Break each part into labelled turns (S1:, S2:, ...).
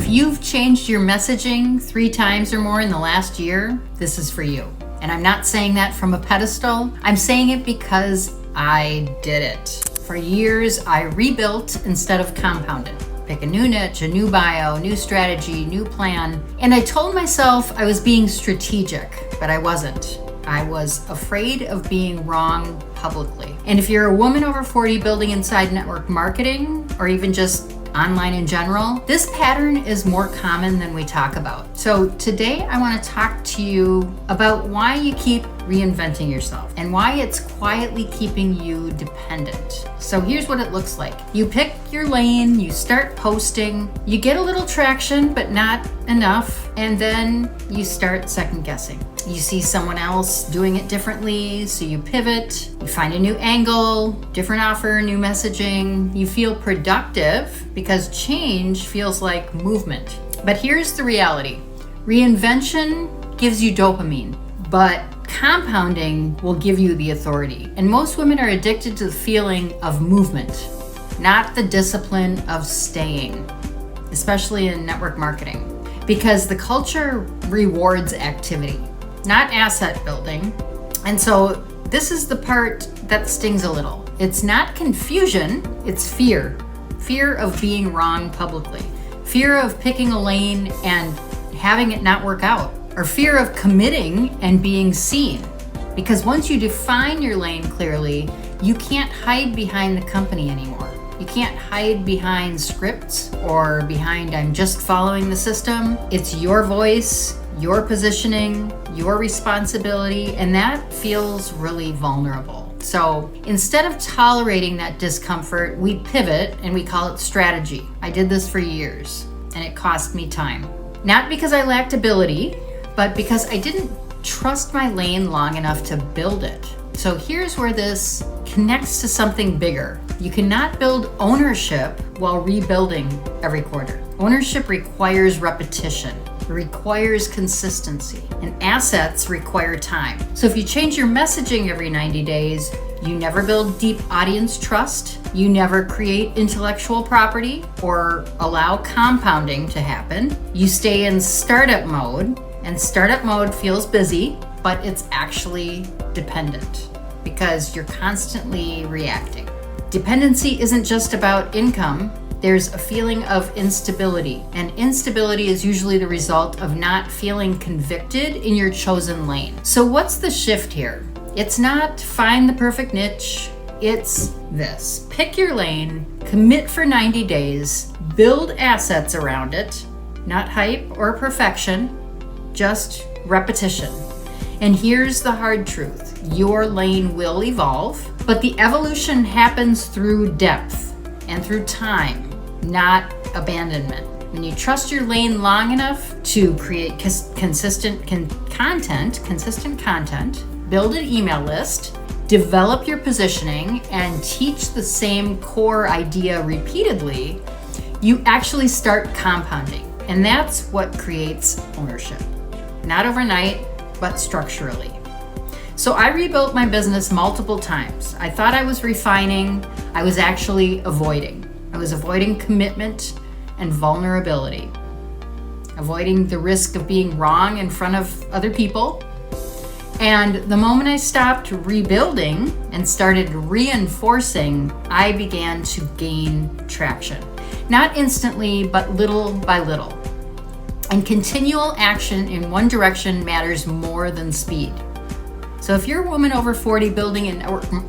S1: if you've changed your messaging 3 times or more in the last year, this is for you. And I'm not saying that from a pedestal. I'm saying it because I did it. For years, I rebuilt instead of compounded. Pick a new niche, a new bio, new strategy, new plan. And I told myself I was being strategic, but I wasn't. I was afraid of being wrong publicly. And if you're a woman over 40 building inside network marketing, or even just online in general, this pattern is more common than we talk about. So today I want to talk to you about why you keep reinventing yourself and why it's quietly keeping you dependent. So here's what it looks like. You pick your lane, you start posting, you get a little traction, but not enough, and then you start second guessing. You see someone else doing it differently, so you pivot, you find a new angle, different offer, new messaging. You feel productive because change feels like movement. But here's the reality. Reinvention gives you dopamine, but compounding will give you the authority. And most women are addicted to the feeling of movement, not the discipline of staying, especially in network marketing, because the culture rewards activity, not asset building. And so this is the part that stings a little. It's not confusion, it's fear. Fear of being wrong publicly. Fear of picking a lane and having it not work out. Or fear of committing and being seen. Because once you define your lane clearly, you can't hide behind the company anymore. You can't hide behind scripts or behind I'm just following the system. It's your voice, your positioning, your responsibility, and that feels really vulnerable. So instead of tolerating that discomfort, we pivot and we call it strategy. I did this for years and it cost me time. Not because I lacked ability, but because I didn't trust my lane long enough to build it. So here's where this connects to something bigger. You cannot build ownership while rebuilding every quarter. Ownership requires repetition. It requires consistency, and assets require time. So if you change your messaging every 90 days, you never build deep audience trust, you never create intellectual property or allow compounding to happen. You stay in startup mode, and startup mode feels busy, but it's actually dependent because you're constantly reacting. Dependency isn't just about income. There's a feeling of instability, and instability is usually the result of not feeling convicted in your chosen lane. So what's the shift here? It's not find the perfect niche. It's this. Pick your lane, commit for 90 days, build assets around it, not hype or perfection, just repetition. And here's the hard truth. Your lane will evolve, but the evolution happens through depth and through time, not abandonment. When you trust your lane long enough to create consistent content, build an email list, develop your positioning, and teach the same core idea repeatedly, you actually start compounding. And that's what creates ownership. Not overnight, but structurally. So I rebuilt my business multiple times. I thought I was refining. I was actually avoiding. I was avoiding commitment and vulnerability, avoiding the risk of being wrong in front of other people. And the moment I stopped rebuilding and started reinforcing, I began to gain traction. Not instantly, but little by little. And continual action in one direction matters more than speed. So if you're a woman over 40 building in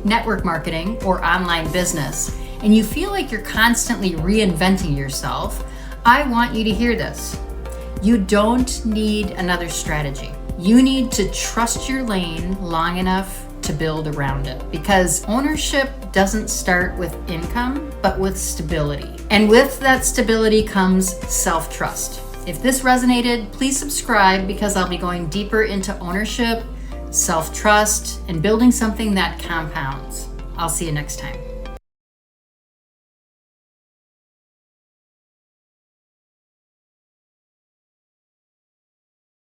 S1: network marketing or online business, and you feel like you're constantly reinventing yourself, I want you to hear this. You don't need another strategy. You need to trust your lane long enough to build around it, because ownership doesn't start with income, but with stability. And with that stability comes self-trust. If this resonated, please subscribe, because I'll be going deeper into ownership, self-trust, and building something that compounds. I'll see you next time.